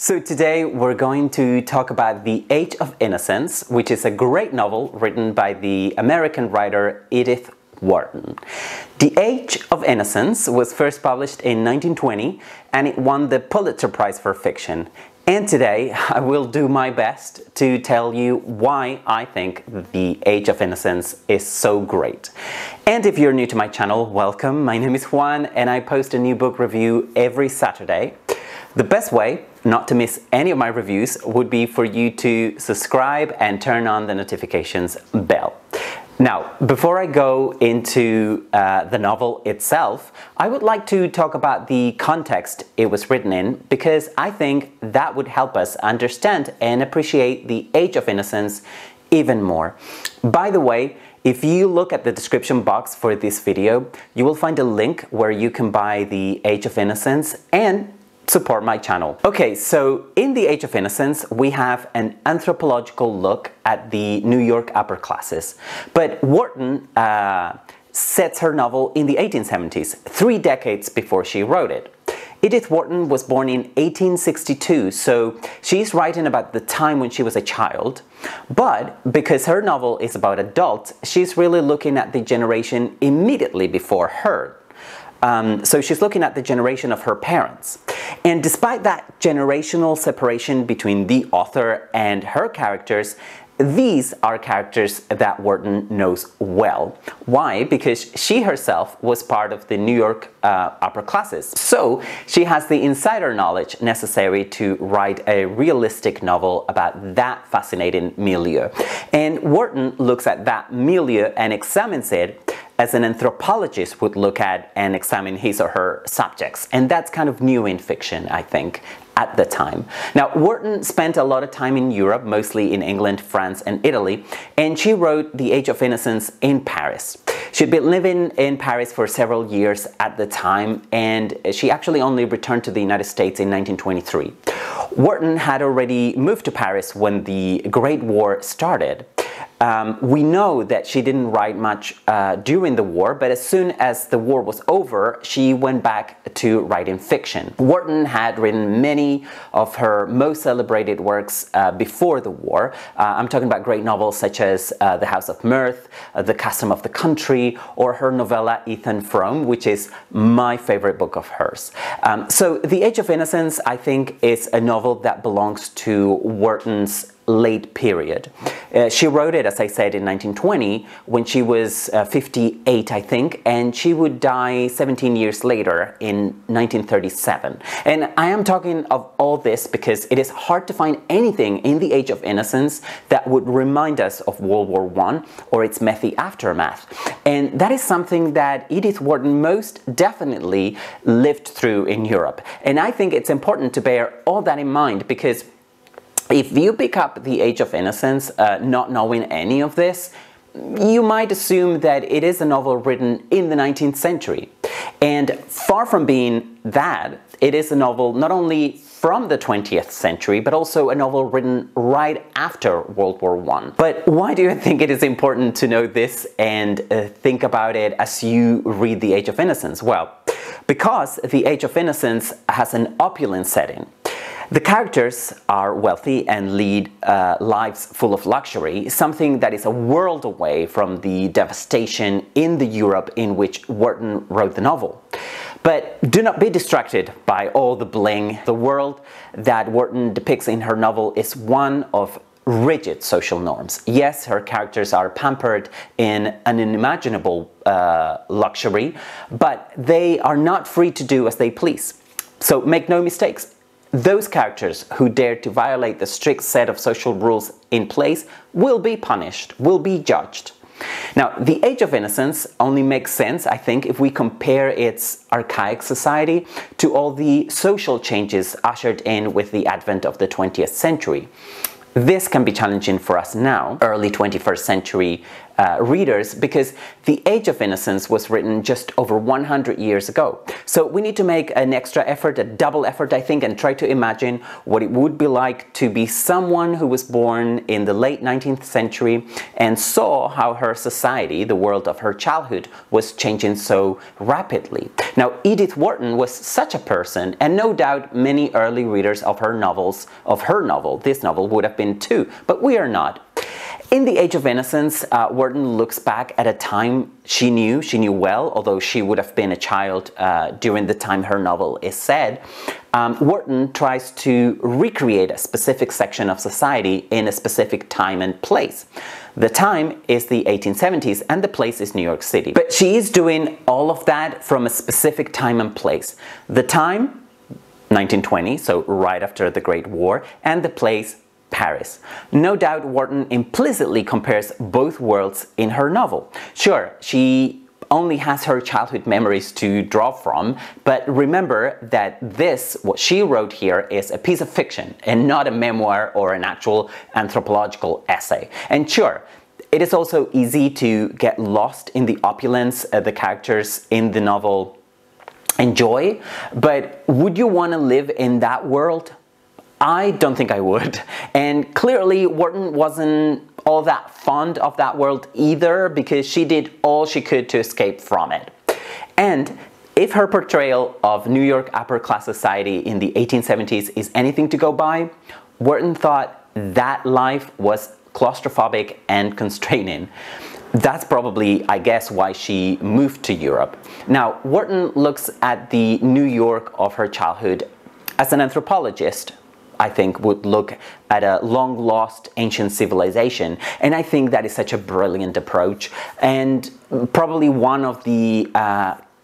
So today we're going to talk about The Age of Innocence, which is a great novel written by the American writer Edith Wharton. The Age of Innocence was first published in 1920 and it won the Pulitzer Prize for Fiction. And today I will do my best to tell you why I think The Age of Innocence is so great. And if you're new to my channel, welcome. My name is Juan and I post a new book review every Saturday. The best way not to miss any of my reviews would be for you to subscribe and turn on the notifications bell. Now, before I go into the novel itself, I would like to talk about the context it was written in, because I think that would help us understand and appreciate The Age of Innocence even more. By the way, if you look at the description box for this video, you will find a link where you can buy The Age of Innocence and support my channel. Okay, so in The Age of Innocence, we have an anthropological look at the New York upper classes. But Wharton sets her novel in the 1870s, 3 decades before she wrote it. Edith Wharton was born in 1862, so she's writing about the time when she was a child. But because her novel is about adults, she's really looking at the generation immediately before her. So she's looking at the generation of her parents. And despite that generational separation between the author and her characters, these are characters that Wharton knows well. Why? Because she herself was part of the New York upper classes. So she has the insider knowledge necessary to write a realistic novel about that fascinating milieu. And Wharton looks at that milieu and examines it as an anthropologist would look at and examine his or her subjects. And that's kind of new in fiction, I think, at the time. Now, Wharton spent a lot of time in Europe, mostly in England, France, and Italy, and she wrote The Age of Innocence in Paris. She'd been living in Paris for several years at the time, and she actually only returned to the United States in 1923. Wharton had already moved to Paris when the Great War started. We know that she didn't write much during the war, but as soon as the war was over, she went back to writing fiction. Wharton had written many of her most celebrated works before the war. I'm talking about great novels such as The House of Mirth, The Custom of the Country, or her novella Ethan Frome, which is my favorite book of hers. So The Age of Innocence, I think, is a novel that belongs to Wharton's late period. She wrote it, as I said, in 1920 when she was 58, I think, and she would die 17 years later in 1937. And I am talking of all this because it is hard to find anything in The Age of Innocence that would remind us of World War I or its messy aftermath. And that is something that Edith Wharton most definitely lived through in Europe. And I think it's important to bear all that in mind, because if you pick up The Age of Innocence not knowing any of this, you might assume that it is a novel written in the 19th century. And far from being that, it is a novel not only from the 20th century, but also a novel written right after World War I. But why do you think it is important to know this and think about it as you read The Age of Innocence? Well, because The Age of Innocence has an opulent setting. The characters are wealthy and lead lives full of luxury, something that is a world away from the devastation in the Europe in which Wharton wrote the novel. But do not be distracted by all the bling. The world that Wharton depicts in her novel is one of rigid social norms. Yes, her characters are pampered in an unimaginable luxury, but they are not free to do as they please. So make no mistakes. Those characters who dare to violate the strict set of social rules in place will be punished, will be judged. Now, The Age of Innocence only makes sense, I think, if we compare its archaic society to all the social changes ushered in with the advent of the 20th century. This can be challenging for us now, early 21st century readers because The Age of Innocence was written just over 100 years ago. So we need to make an extra effort, a double effort, I think, and try to imagine what it would be like to be someone who was born in the late 19th century and saw how her society, the world of her childhood, was changing so rapidly. Now, Edith Wharton was such a person, and no doubt many early readers of her novel, this novel, would have been too, but we are not. In The Age of Innocence, Wharton looks back at a time she knew well, although she would have been a child during the time her novel is set. Wharton tries to recreate a specific section of society in a specific time and place. The time is the 1870s and the place is New York City. But she is doing all of that from a specific time and place. The time, 1920, so right after the Great War, and the place, Paris. No doubt Wharton implicitly compares both worlds in her novel. Sure, she only has her childhood memories to draw from, but remember that what she wrote here, is a piece of fiction and not a memoir or an actual anthropological essay. And sure, it is also easy to get lost in the opulence the characters in the novel enjoy, but would you want to live in that world? I don't think I would. And clearly Wharton wasn't all that fond of that world either, because she did all she could to escape from it. And if her portrayal of New York upper-class society in the 1870s is anything to go by, Wharton thought that life was claustrophobic and constraining. That's probably, I guess, why she moved to Europe. Now, Wharton looks at the New York of her childhood as an anthropologist, I think, would look at a long-lost ancient civilization. And I think that is such a brilliant approach, and probably one of the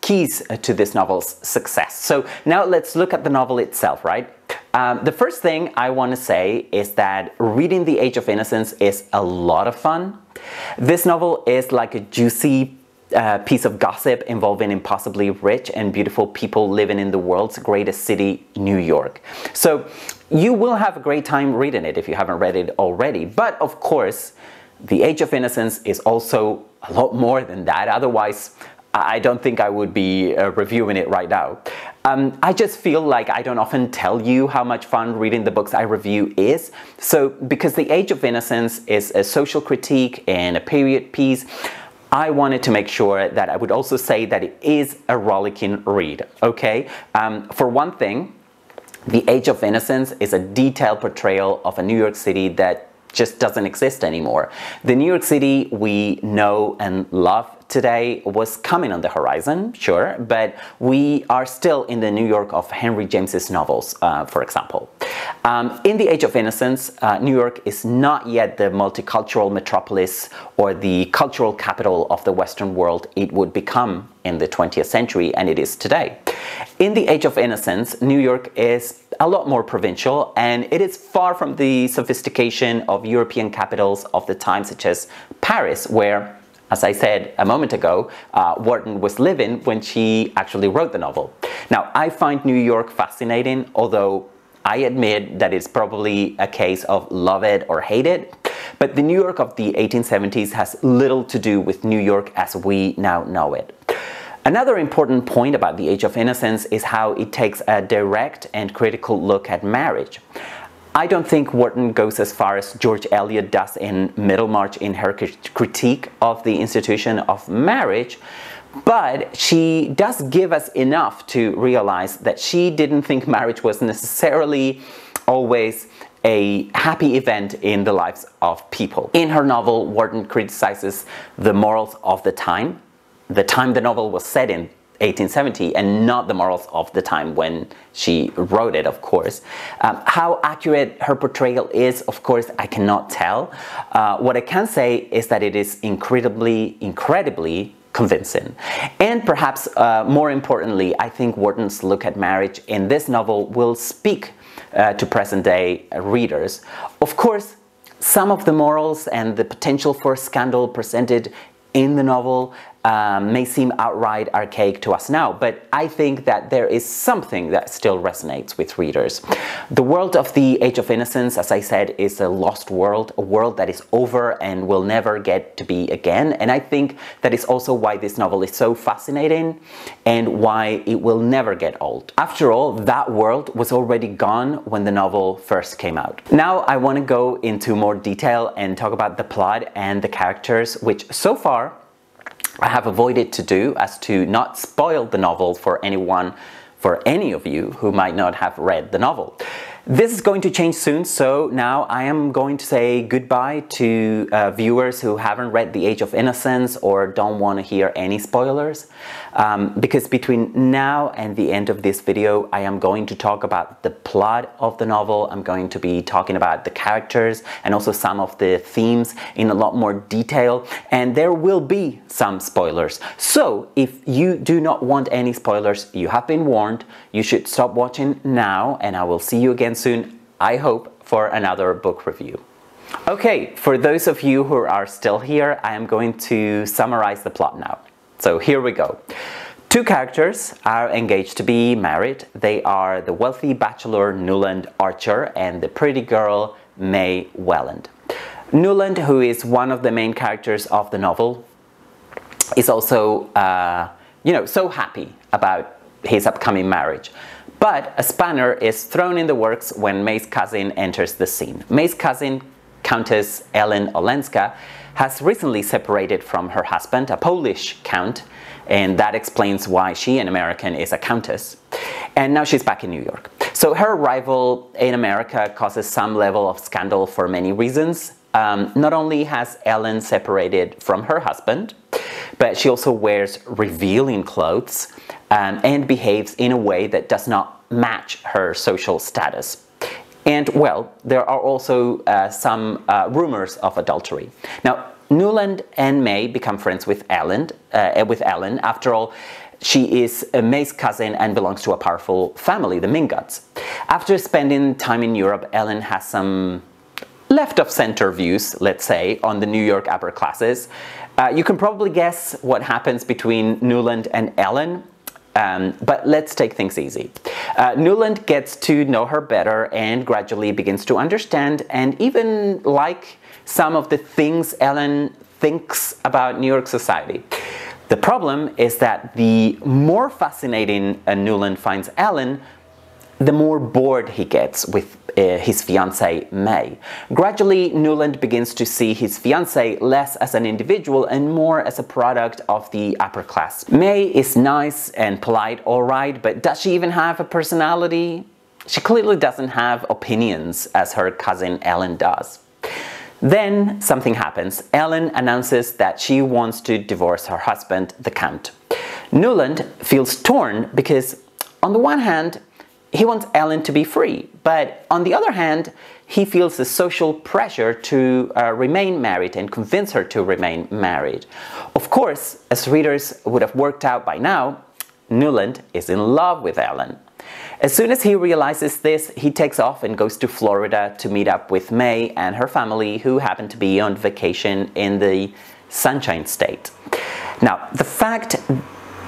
keys to this novel's success. So now let's look at the novel itself, right? The first thing I want to say is that reading The Age of Innocence is a lot of fun. This novel is like a juicy piece of gossip involving impossibly rich and beautiful people living in the world's greatest city, New York. So you will have a great time reading it if you haven't read it already. But of course, The Age of Innocence is also a lot more than that. Otherwise, I don't think I would be reviewing it right now. I just feel like I don't often tell you how much fun reading the books I review is. So because The Age of Innocence is a social critique and a period piece, I wanted to make sure that I would also say that it is a rollicking read, okay? For one thing, The Age of Innocence is a detailed portrayal of a New York City that just doesn't exist anymore. The New York City we know and love today was coming on the horizon, sure, but we are still in the New York of Henry James's novels, for example. In The Age of Innocence, New York is not yet the multicultural metropolis or the cultural capital of the Western world it would become in the 20th century, and it is today. In The Age of Innocence, New York is a lot more provincial, and it is far from the sophistication of European capitals of the time, such as Paris, where, as I said a moment ago, Wharton was living when she actually wrote the novel. Now, I find New York fascinating, although I admit that it's probably a case of love it or hate it. But the New York of the 1870s has little to do with New York as we now know it. Another important point about The Age of Innocence is how it takes a direct and critical look at marriage. I don't think Wharton goes as far as George Eliot does in Middlemarch in her critique of the institution of marriage, but she does give us enough to realize that she didn't think marriage was necessarily always a happy event in the lives of people. In her novel, Wharton criticizes the morals of the time the novel was set in, 1870, and not the morals of the time when she wrote it, of course. How accurate her portrayal is, of course, I cannot tell. What I can say is that it is incredibly convincing. And perhaps more importantly, I think Wharton's look at marriage in this novel will speak to present-day readers. Of course, some of the morals and the potential for scandal presented in the novel may seem outright archaic to us now, but I think that there is something that still resonates with readers. The world of the Age of Innocence, as I said, is a lost world, a world that is over and will never get to be again, and I think that is also why this novel is so fascinating and why it will never get old. After all, that world was already gone when the novel first came out. Now I want to go into more detail and talk about the plot and the characters, which so far I have avoided to do as to not spoil the novel for anyone, for any of you who might not have read the novel. This is going to change soon, so now I am going to say goodbye to viewers who haven't read The Age of Innocence or don't want to hear any spoilers, because between now and the end of this video I am going to talk about the plot of the novel. I'm going to be talking about the characters and also some of the themes in a lot more detail, and there will be some spoilers. So if you do not want any spoilers, you have been warned. You should stop watching now, and I will see you again soon, I hope, for another book review. Okay, for those of you who are still here, I am going to summarize the plot now. So here we go. Two characters are engaged to be married. They are the wealthy bachelor Newland Archer and the pretty girl May Welland. Newland, who is one of the main characters of the novel, is also, so happy about his upcoming marriage. But a spanner is thrown in the works when May's cousin enters the scene. May's cousin, Countess Ellen Olenska, has recently separated from her husband, a Polish count, and that explains why she, an American, is a countess. And now she's back in New York. So her arrival in America causes some level of scandal for many reasons. Not only has Ellen separated from her husband, but she also wears revealing clothes and behaves in a way that does not match her social status. And, well, there are also some rumors of adultery. Now, Newland and May become friends with Ellen. After all, she is May's cousin and belongs to a powerful family, the Mingots. After spending time in Europe, Ellen has some left-of-center views, let's say, on the New York upper classes. You can probably guess what happens between Newland and Ellen, but let's take things easy. Newland gets to know her better and gradually begins to understand and even like some of the things Ellen thinks about New York society. The problem is that the more fascinating Newland finds Ellen, the more bored he gets with his fiancée May. Gradually, Newland begins to see his fiancée less as an individual and more as a product of the upper class. May is nice and polite, all right, but does she even have a personality? She clearly doesn't have opinions as her cousin Ellen does. Then something happens. Ellen announces that she wants to divorce her husband, the Count. Newland feels torn because, on the one hand, he wants Ellen to be free, but on the other hand, he feels the social pressure to remain married and convince her to remain married. Of course, as readers would have worked out by now, Newland is in love with Ellen. As soon as he realizes this, he takes off and goes to Florida to meet up with May and her family, who happen to be on vacation in the Sunshine State. Now, the fact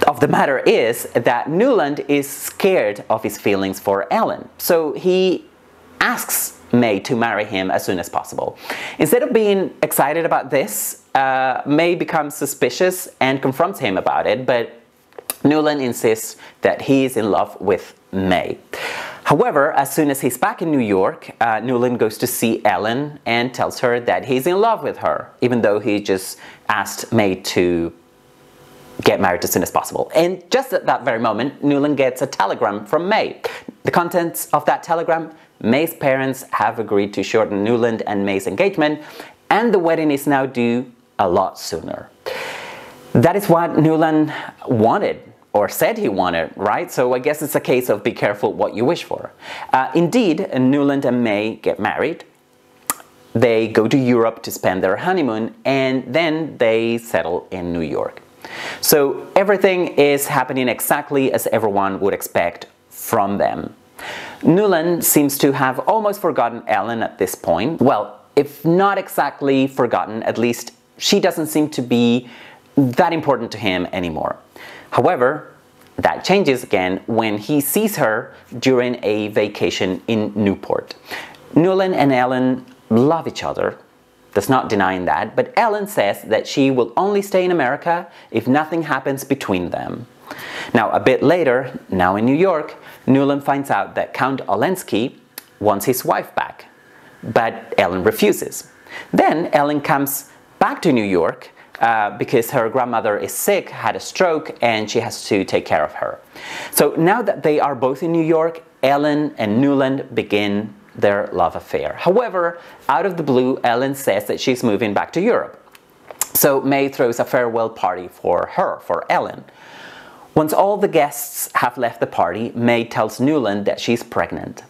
of the matter is that Newland is scared of his feelings for Ellen, so he asks May to marry him as soon as possible. Instead of being excited about this, May becomes suspicious and confronts him about it, but Newland insists that he is in love with May. However, as soon as he's back in New York, Newland goes to see Ellen and tells her that he's in love with her, even though he just asked May to get married as soon as possible. And just at that very moment, Newland gets a telegram from May. The contents of that telegram: May's parents have agreed to shorten Newland and May's engagement, and the wedding is now due a lot sooner. That is what Newland wanted, or said he wanted, right? So I guess it's a case of be careful what you wish for. Indeed, Newland and May get married. They go to Europe to spend their honeymoon, and then they settle in New York. So everything is happening exactly as everyone would expect from them. Newland seems to have almost forgotten Ellen at this point. Well, if not exactly forgotten, at least she doesn't seem to be that important to him anymore. However, that changes again when he sees her during a vacation in Newport. Newland and Ellen love each other, does not denying that, but Ellen says that she will only stay in America if nothing happens between them. Now, a bit later, now in New York, Newland finds out that Count Olenski wants his wife back, but Ellen refuses. Then Ellen comes back to New York because her grandmother is sick, had a stroke, and she has to take care of her. So now that they are both in New York, Ellen and Newland begin their love affair. However, out of the blue, Ellen says that she's moving back to Europe. So May throws a farewell party for her, for Ellen. Once all the guests have left the party, May tells Newland that she's pregnant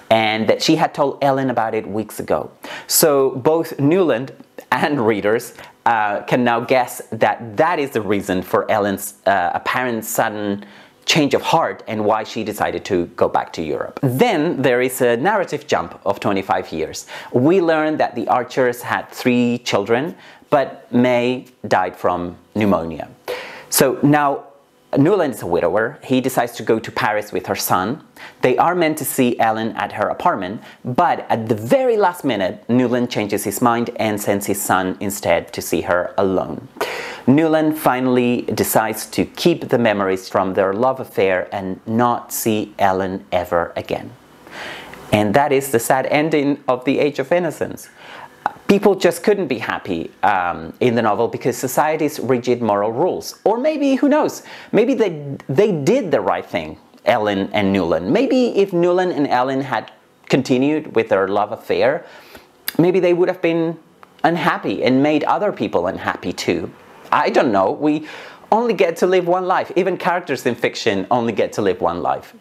and that she had told Ellen about it weeks ago. So both Newland and readers can now guess that that is the reason for Ellen's apparent sudden change of heart and why she decided to go back to Europe. Then there is a narrative jump of 25 years. We learn that the Archers had 3 children, but May died from pneumonia. So now Newland is a widower. He decides to go to Paris with her son. They are meant to see Ellen at her apartment, but at the very last minute, Newland changes his mind and sends his son instead to see her alone. Newland finally decides to keep the memories from their love affair and not see Ellen ever again. And that is the sad ending of The Age of Innocence. People just couldn't be happy in the novel because society's rigid moral rules. Or maybe, who knows, maybe they did the right thing, Ellen and Newland. Maybe if Newland and Ellen had continued with their love affair, maybe they would have been unhappy and made other people unhappy too. I don't know. We only get to live one life. Even characters in fiction only get to live one life,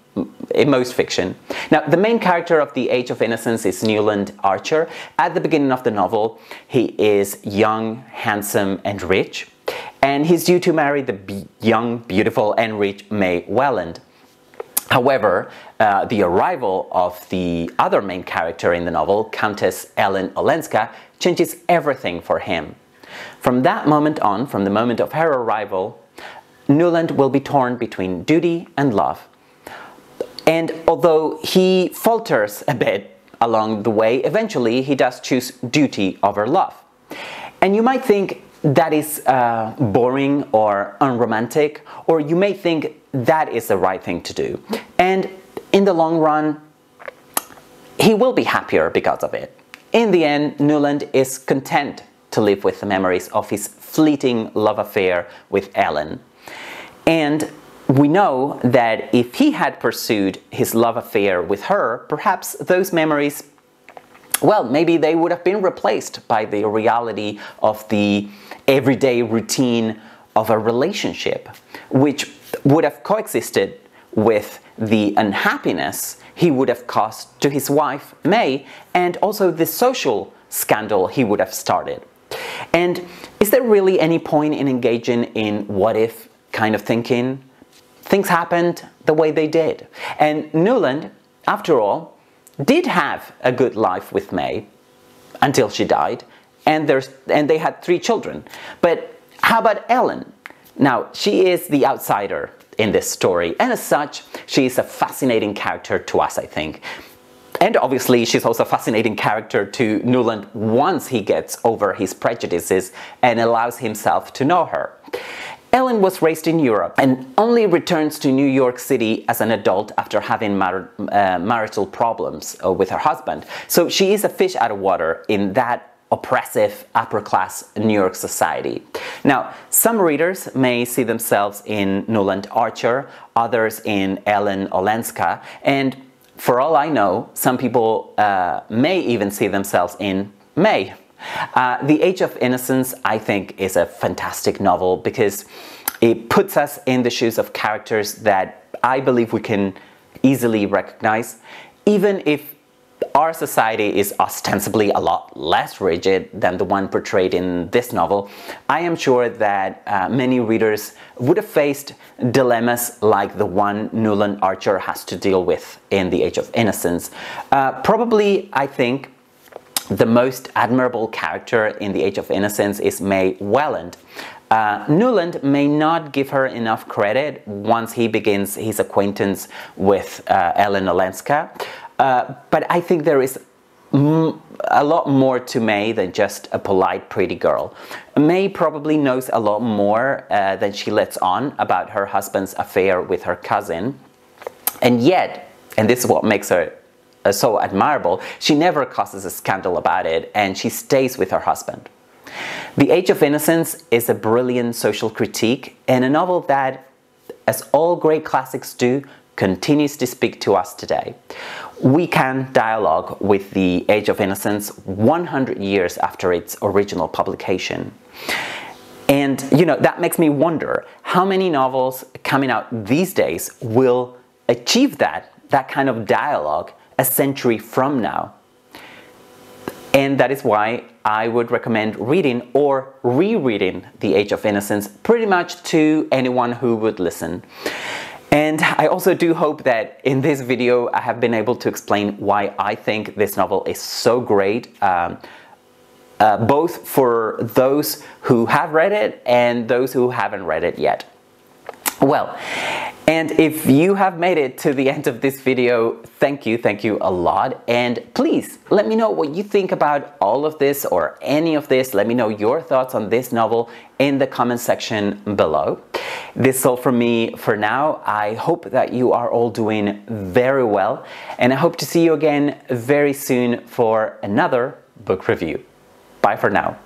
in most fiction. Now, the main character of The Age of Innocence is Newland Archer. At the beginning of the novel, he is young, handsome, and rich, and he's due to marry the young, beautiful, and rich May Welland. However, the arrival of the other main character in the novel, Countess Ellen Olenska, changes everything for him. From that moment on, from the moment of her arrival, Newland will be torn between duty and love. And although he falters a bit along the way, eventually he does choose duty over love. And you might think that is boring or unromantic, or you may think that is the right thing to do. And in the long run, he will be happier because of it. In the end, Newland is content to live with the memories of his fleeting love affair with Ellen. And we know that if he had pursued his love affair with her, perhaps those memories, well, maybe they would have been replaced by the reality of the everyday routine of a relationship, which would have coexisted with the unhappiness he would have caused to his wife, May, and also the social scandal he would have started. And is there really any point in engaging in what-if kind of thinking? Things happened the way they did. And Newland, after all, did have a good life with May until she died, and they had 3 children. But how about Ellen? Now, she is the outsider in this story, and as such, she is a fascinating character to us, I think. And obviously, she's also a fascinating character to Newland once he gets over his prejudices and allows himself to know her. Ellen was raised in Europe and only returns to New York City as an adult after having marital problems with her husband. So she is a fish out of water in that oppressive upper-class New York society. Now, some readers may see themselves in Newland Archer, others in Ellen Olenska, and for all I know, some people may even see themselves in May. The Age of Innocence, I think, is a fantastic novel because it puts us in the shoes of characters that I believe we can easily recognize, even if our society is ostensibly a lot less rigid than the one portrayed in this novel. I am sure that many readers would have faced dilemmas like the one Newland Archer has to deal with in The Age of Innocence. Probably, I think, the most admirable character in The Age of Innocence is May Welland. Newland may not give her enough credit once he begins his acquaintance with Ellen Olenska, but I think there is a lot more to May than just a polite, pretty girl. May probably knows a lot more than she lets on about her husband's affair with her cousin, and yet, and this is what makes her so admirable, she never causes a scandal about it, and she stays with her husband. The Age of Innocence is a brilliant social critique and a novel that, as all great classics do, continues to speak to us today. We can dialogue with The Age of Innocence 100 years after its original publication. And, that makes me wonder how many novels coming out these days will achieve that kind of dialogue a century from now. And that is why I would recommend reading or rereading The Age of Innocence pretty much to anyone who would listen. And I also do hope that in this video I have been able to explain why I think this novel is so great, both for those who have read it and those who haven't read it yet. Well, and if you have made it to the end of this video, thank you a lot, and please let me know what you think about all of this or any of this. Let me know your thoughts on this novel in the comment section below. This is all from me for now. I hope that you are all doing very well, and I hope to see you again very soon for another book review. Bye for now.